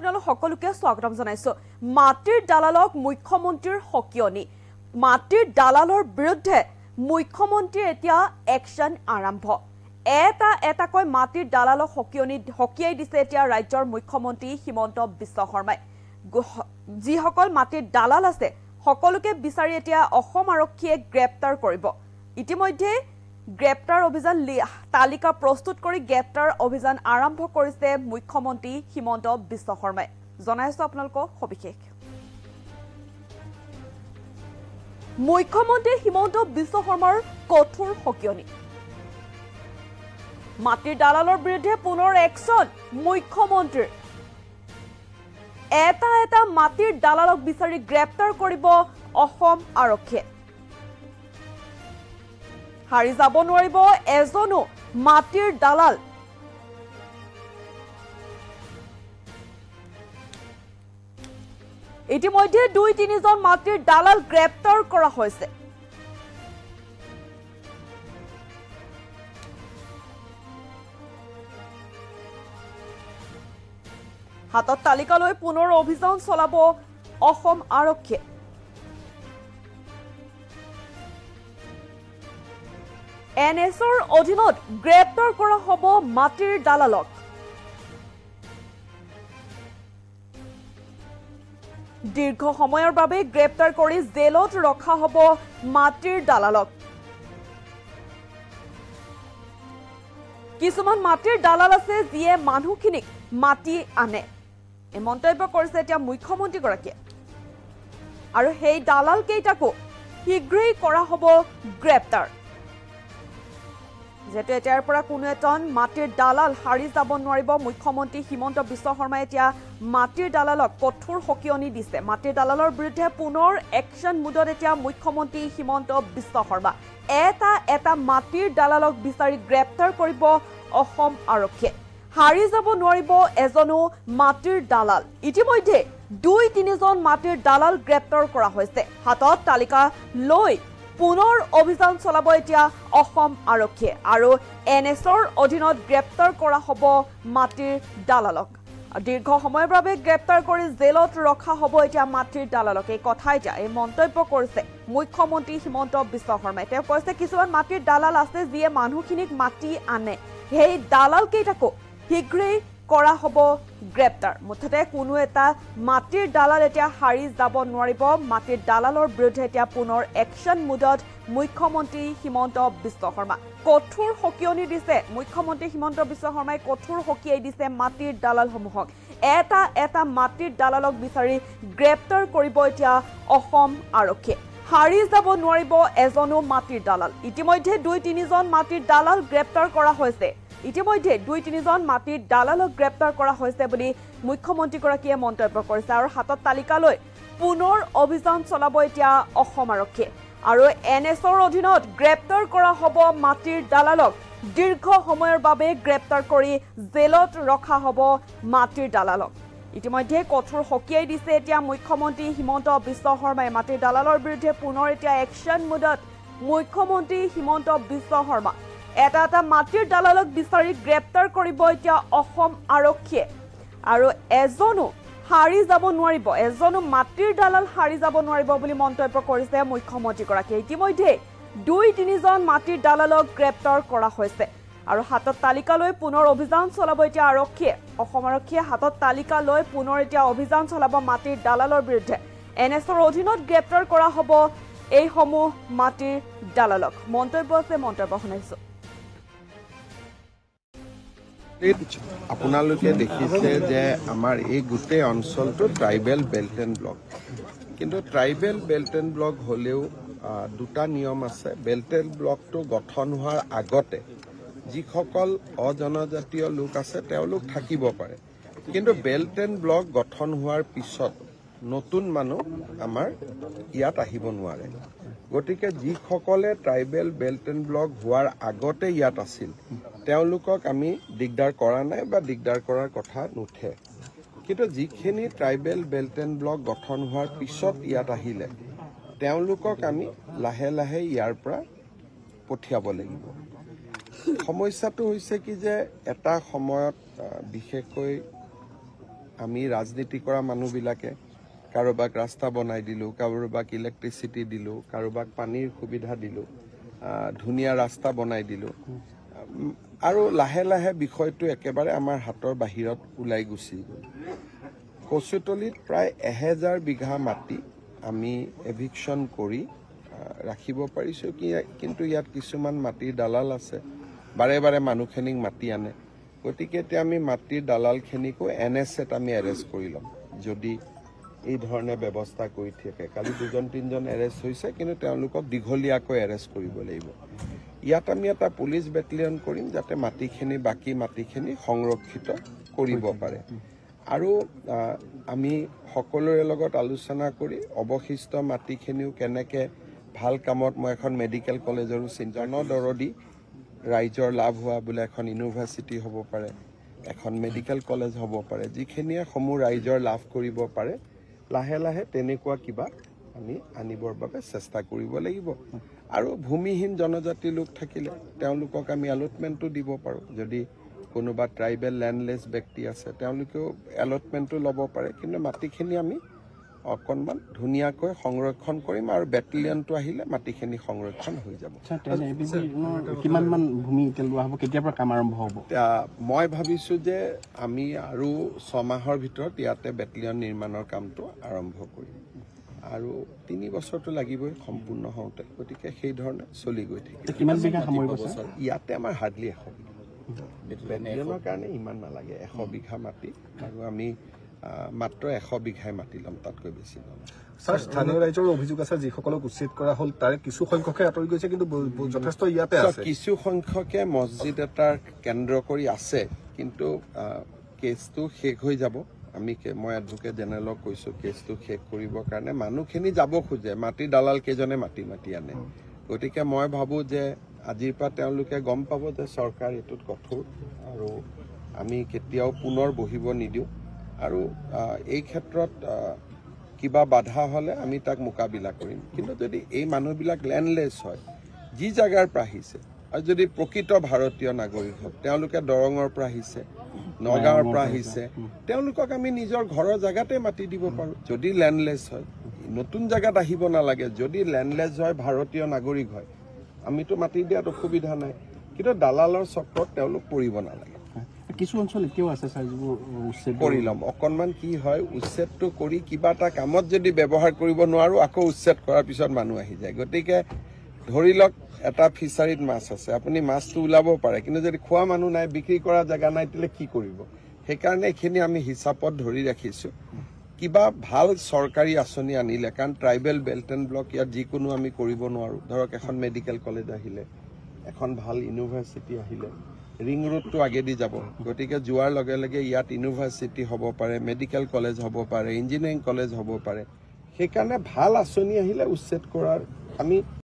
আপোনালোক সকলোকে স্বাগতম জনাইছো মাটিৰ দালালক মুখ্যমন্ত্ৰীৰ হকিয়নি মাটিৰ দালালৰ বিৰুদ্ধে মুখ্যমন্ত্ৰীৰ এতিয়া একশন আৰম্ভ এটাকৈ মাটিৰ দালালক হকিয়াই দিছে এতিয়া ৰাজ্যৰ মুখ্যমন্ত্ৰী হিমন্ত বিশ্ব শৰ্মাই যিসকল মাটিৰ দালাল আছে সকলোকে বিচাৰি এতিয়া অসম আৰক্ষীয়ে গ্ৰেপ্তাৰ কৰিব ইতিমধ্যে গ্ৰেপ্তাৰ অভিযান তালিকা প্ৰস্তুত কৰি গ্ৰেপ্তাৰ অভিযান আৰম্ভ কৰিছে মুখ্যমন্ত্ৰী হিমন্ত বিশ্ব শৰ্মাই জনাইছো আপোনালোকক সবিশেষ মুখ্যমন্ত্ৰী হিমন্ত বিশ্ব শৰ্মাৰ কঠোৰ হকিয়নি মাটিৰ দালালৰ বিৰুদ্ধে পুনৰ একশন মুখ্যমন্ত্ৰীৰ এটা মাটিৰ দালালক বিচাৰি গ্ৰেপ্তাৰ কৰিব অসম আৰক্ষীয়ে হাৰি যাব নোৱাৰিব এজনো মাটিৰ দালাল ইতিমধ্যে 2-3 জন মাটিৰ দালাল গ্ৰেপ্তাৰ কৰা হৈছে হাতত তালিকা লৈ পুনৰ অভিযান চলাব অসম আৰক্ষীয়ে এনএছৰ অধীনত গ্ৰেপ্তাৰ কৰা হ'ব মাটিৰ দালালক দীৰ্ঘ সময়ৰ বাবে গ্ৰেপ্তাৰ কৰি জেলত ৰখা হ'ব মাটিৰ দালালক কিছুমান মাটিৰ দালাল আছে যিয়ে মানুহখিনিক মাটি আনে এই মন্তব্য কৰিছে এতিয়া মুখ্যমন্ত্ৰী গৰাকীয়ে আৰু সেই দালাল কেইটাকো শীঘ্ৰেই কৰা হ'ব গ্ৰেপ্তাৰ যেতে এতিয়াৰ পৰা কোনো এজন মাটিৰ দালাল হাৰি যাব নোৱাৰিব মুখ্যমন্ত্ৰী হিমন্ত বিশ্ব শৰ্মাই এতিয়া মাটিৰ দালালক কঠোৰ হকিয়নি দিছে মাটিৰ দালালৰ বিৰুদ্ধে পুনৰ একশন মুডত এতিয়া মুখ্যমন্ত্ৰী হিমন্ত বিশ্ব শৰ্মা এটা মাটিৰ দালালক বিচাৰি গ্ৰেপ্তাৰ কৰিব অসম আৰক্ষীয়ে হাৰি যাব নোৱাৰিব এজনো মাটিৰ দালাল ইতিমধ্যে 2-3 জন মাটিৰ দালাল গ্ৰেপ্তাৰ কৰা হৈছে হাতত তালিকা লৈ পুনৰ অভিযান চলাব এতিয়া অসম আৰক্ষীয়ে আৰু এনএছৰ অধীনত গ্ৰেপ্তাৰ কৰা হ'ব মাটিৰ দালালক দীৰ্ঘ সময়ৰ বাবে গ্ৰেপ্তাৰ কৰি জেলত ৰখা হ'ব এতিয়া মাটিৰ দালালক এই কথা এতিয়া এই মন্তব্য কৰিছে মুখ্যমন্ত্ৰী হিমন্ত বিশ্ব শৰ্মাই তেওঁ কৈছে কিছুমান মাটিৰ দালাল আছে যিয়ে মানুহখিনিক মাটি আনে সেই দালাল কেইটাকো শীঘ্ৰেই কৰা হ'ব গ্ৰেপ্তাৰ মুঠতে কোনো এটা মাটিৰ দালাল এতিয়া হাৰি যাব নোৱাৰিব মাটিৰ দালালৰ বিৰুদ্ধে এতিয়া পুনৰ একশন মুডত মুখ্যমন্ত্ৰী হিমন্ত বিশ্ব শৰ্মা কঠোৰ হকিয়নি দিছে মুখ্যমন্ত্ৰী হিমন্ত বিশ্ব শৰ্মাই কঠোৰ হকিয়াই দিছে মাটিৰ দালালসমূহক এটা মাটিৰ দালালক বিচাৰি গ্ৰেপ্তাৰ কৰিব এতিয়া অসম আৰক্ষীয়ে হাৰি যাব নোৱাৰিব এজনো মাটিৰ দালাল ইতিমধ্যে 2-3 জন মাটিৰ দালাল গ্ৰেপ্তাৰ কৰা হৈছে ইতিমধ্যে 2-3 জন মাটিৰ দালালক গ্ৰেপ্তাৰ কৰা হৈছে বুলি মুখ্যমন্ত্ৰী গৰাকীয়ে মন্তব্য কৰিছে আৰু হাতত তালিকা লৈ পুনৰ অভিযান চলাব এতিয়া অসম আৰক্ষীয়ে আৰু এনএছৰ অধীনত গ্ৰেপ্তাৰ কৰা হ'ব মাটিৰ দালালক দীৰ্ঘ সময়ৰ বাবে গ্ৰেপ্তাৰ কৰি জেলত ৰখা হ'ব মাটিৰ দালালক ইতিমধ্যে কঠোৰ হকিয়াই দিছে এতিয়া মুখ্যমন্ত্ৰী হিমন্ত বিশ্ব শৰ্মাই মাটিৰ দালালৰ বিৰুদ্ধে পুনৰ এতিয়া একশন মুডত মুখ্যমন্ত্ৰী হিমন্ত বিশ্ব শৰ্মা এটা মাটিৰ দালালক বিচাৰি গ্ৰেপ্তাৰ কৰিব এতিয়া অসম আৰক্ষীয়ে আৰু এজনো হাৰি যাব নোৱাৰিব এজনো মাটিৰ দালাল হাৰি যাব নোৱাৰিব বুলি মন্তব্য কৰিছে মুখ্যমন্ত্ৰী গৰাকীয়ে ইতিমধ্যে 2-3 জন মাটিৰ দালালক গ্ৰেপ্তাৰ কৰা হৈছে আৰু হাতত তালিকা লৈ পুনৰ অভিযান চলাব এতিয়া আৰক্ষীয়ে অসম আৰক্ষীয়ে হাতত তালিকা লৈ পুনৰ এতিয়া অভিযান চলাব মাটিৰ দালালৰ বিৰুদ্ধে এনএছৰ অধীনত গ্ৰেপ্তাৰ কৰা হ'ব এই সমূহ মাটিৰ দালালক মন্তব্য আছে মন্তব্য শুনাইছো আপোনালোকে দেখিছে যে আমাৰ এই গোটেই অঞ্চলটো ট্ৰাইবেল বেল্ট এণ্ড ব্লক কিন্তু ট্ৰাইবেল বেল্ট এণ্ড ব্লক হ'লেও দুটা নিয়ম আছে বেল্ট এণ্ড ব্লকটো গঠন হোৱাৰ আগতে যিসকল অজনজাতীয় লোক আছে তেওঁলোক থাকিব পাৰে কিন্তু বেল্ট এণ্ড ব্লক গঠন হোৱাৰ পিছত নতুন মানুহ আমাৰ ইয়াত আহিব নোৱাৰে গতিকে যিসকলে ট্ৰাইবেল বেল্ট এণ্ড ব্লক হোৱাৰ আগতে ইয়াত আছিল তেওঁলোকক আমি দিগদাৰ কৰা নাই বা দিগদাৰ কৰাৰ কথা নুঠে কিন্তু যিখিনি ট্ৰাইবেল বেল্ট এণ্ড ব্লক গঠন হোৱাৰ পিছত ইয়াত আহিলে তেওঁলোকক আমি লাহে লাহে ইয়াৰ পৰা পঠিয়াব লাগিব সমস্যাটো হৈছে কি যে এটা সময়ত বিশেষকৈ আমি ৰাজনীতি কৰা মানুহবিলাকে কাৰোবাক ৰাস্তা বনাই দিলোঁ, কাৰোবাক ইলেক্ট্ৰিচিটি দিলোঁ, কাৰোবাক পানীৰ সুবিধা দিলোঁ, ধুনীয়া ৰাস্তা বনাই দিলোঁ, আৰু লাহে লাহে বিষয়টো একেবাৰে আমাৰ হাতৰ বাহিৰত ওলাই গুচি গ'ল। কচুতলিত প্ৰায় 1000 বিঘা মাটি আমি এভিকশ্যন কৰি ৰাখিব পাৰিছোঁ, কিন্তু ইয়াত কিছুমান মাটিৰ দালাল আছে, বাৰে বাৰে মানুহখিনিক মাতি আনে। গতিকে এতিয়া আমি মাটিৰ দালালখিনিকো NSAত আমি এৰেষ্ট কৰি ল'ম যদি এই ধৰণে ব্যৱস্থা কৰি থাকে। কালি 2-3জন এৰেষ্ট হৈছে, কিন্তু তেওঁলোকক দীঘলীয়াকৈ এৰেষ্ট কৰিব লাগিব। ইয়াত আমি এটা পুলিচ বেটেলিয়ন কৰিম যাতে মাটিখিনি, বাকী মাটিখিনি সংৰক্ষিত কৰিব পাৰে। আৰু আমি সকলোৰে লগত আলোচনা কৰি অৱশিষ্ট মাটিখিনিও কেনেকৈ ভাল কামত, মই এখন মেডিকেল কলেজৰো জনদৰদী ৰাইজৰ লাভ হোৱা বোলে এখন ইউনিভাৰ্চিটি হ'ব পাৰে, এখন মেডিকেল কলেজ হ'ব পাৰে, যিখিনিয়ে সমূহ ৰাইজৰ লাভ কৰিব পাৰে, লাহে লাহে তেনেকুৱা কিবা আমি আনিবৰ বাবে চেষ্টা কৰিব লাগিব। আৰু ভূমিহীন জনজাতি লোক থাকিলে তেওঁলোকক আমি এলটমেণ্টটো দিব পাৰোঁ। যদি কোনোবা ট্ৰাইবেল লেণ্ডলেছ ব্যক্তি আছে তেওঁলোকেও এলটমেণ্টটো ল'ব পাৰে, কিন্তু মাটিখিনি আমি অকণমান ধুনীয়াকৈ সংৰক্ষণ কৰিম, আৰু বেটেলিয়নটো আহিলে মাটিখিনি সংৰক্ষণ হৈ যাব। কিমানমান ভূমি লোৱা হ'ব, কেতিয়াৰ পৰা কাম আৰম্ভ হ'ব? মই ভাবিছোঁ যে আমি আৰু 6 মাহৰ ভিতৰত ইয়াতে বেটেলিয়ন নিৰ্মাণৰ কামটো আৰম্ভ কৰিম, আৰু 3 বছৰটো লাগিবই সম্পূৰ্ণ হওঁতে। গতিকে সেই ধৰণে চলি গৈ থাকিব। কিমান বিঘা সামৰিব? ইয়াতে আমাৰ হাৰ্ডলি 100 বিঘা, বেটেলিয়নৰ কাৰণে ইমান নালাগে। 100 বিঘা মাটি, আৰু আমি মাত্ৰ 100 বিঘাই মাটি ল'ম, তাতকৈ বেছি ল'ম। স্যাৰ, স্থানীয় ৰাইজৰ অভিযোগ আছে যিসকলক উচ্ছেদ কৰা হ'ল তাৰে কিছু সংখ্যকে আঁতৰি গৈছে, কিন্তু যথেষ্ট ইয়াতে আছে। কিছু সংখ্যকে মছজিদ এটাৰ কেন্দ্ৰ কৰি আছে, কিন্তু কেছটো শেষ হৈ যাব। মই এডভোকেট জেনেৰেলক কৈছোঁ কেছটো শেষ কৰিবৰ কাৰণে মানুহখিনি যাব খোজে, মাটিৰ দালাল কেইজনে মাতি আনে। গতিকে মই ভাবোঁ যে আজিৰ পৰা তেওঁলোকে গম পাব যে চৰকাৰ এইটোত কঠোৰ, আৰু আমি কেতিয়াও পুনৰ বহিব নিদিওঁ। আৰু এই ক্ষেত্ৰত কিবা বাধা হ'লে আমি তাক মোকাবিলা কৰিম। কিন্তু যদি এই মানুহবিলাক লেণ্ডলেছ হয়, যি জেগাৰ পৰা আহিছে, আৰু যদি প্ৰকৃত ভাৰতীয় নাগৰিক হওক, তেওঁলোকে দৰঙৰ পৰা আহিছে, নগাঁৱৰ পৰা আহিছে, তেওঁলোকক আমি নিজৰ ঘৰৰ জেগাতে মাতি দিব পাৰোঁ। যদি লেণ্ডলেছ হয়, নতুন জেগাত আহিব নালাগে। যদি লেণ্ডলেছ হয়, ভাৰতীয় নাগৰিক হয়, আমিতো মাতি দিয়াত অসুবিধা নাই, কিন্তু দালালৰ চক্ৰত তেওঁলোক পৰিব নালাগে। কিছু অঞ্চল এতিয়াও আছে স্যাৰ, যিবোৰ উচ্ছেদ কৰি ল'ম। অকণমান কি হয়, উচ্ছেদটো কৰি কিবা এটা কামত যদি ব্যৱহাৰ কৰিব নোৱাৰোঁ, আকৌ উচ্ছেদ কৰাৰ পিছত মানুহ আহি যায়। গতিকে ধৰি লওক এটা ফিচাৰীত মাছ আছে, আপুনি মাছটো ওলাব পাৰে, কিন্তু যদি খোৱা মানুহ নাই, বিক্ৰী কৰা জেগা নাই, তেতিয়াহ'লে কি কৰিব? সেইকাৰণে এইখিনি আমি হিচাপত ধৰি ৰাখিছোঁ। কিবা ভাল চৰকাৰী আঁচনি আনিলে, কাৰণ ট্ৰাইবেল বেল্ট এণ্ড ব্লক ইয়াত যিকোনো আমি কৰিব নোৱাৰোঁ। ধৰক এখন মেডিকেল কলেজ আহিলে, এখন ভাল ইউনিভাৰ্চিটি আহিলে, ৰিং ৰোডটো আগেদি যাব। গতিকে যোৱাৰ লগে লগে ইয়াত ইউনিভাৰ্চিটি হ'ব পাৰে, মেডিকেল কলেজ হ'ব পাৰে, ইঞ্জিনিয়াৰিং কলেজ হ'ব পাৰে। সেইকাৰণে ভাল আঁচনি আহিলে উচ্ছেদ কৰাৰ আমি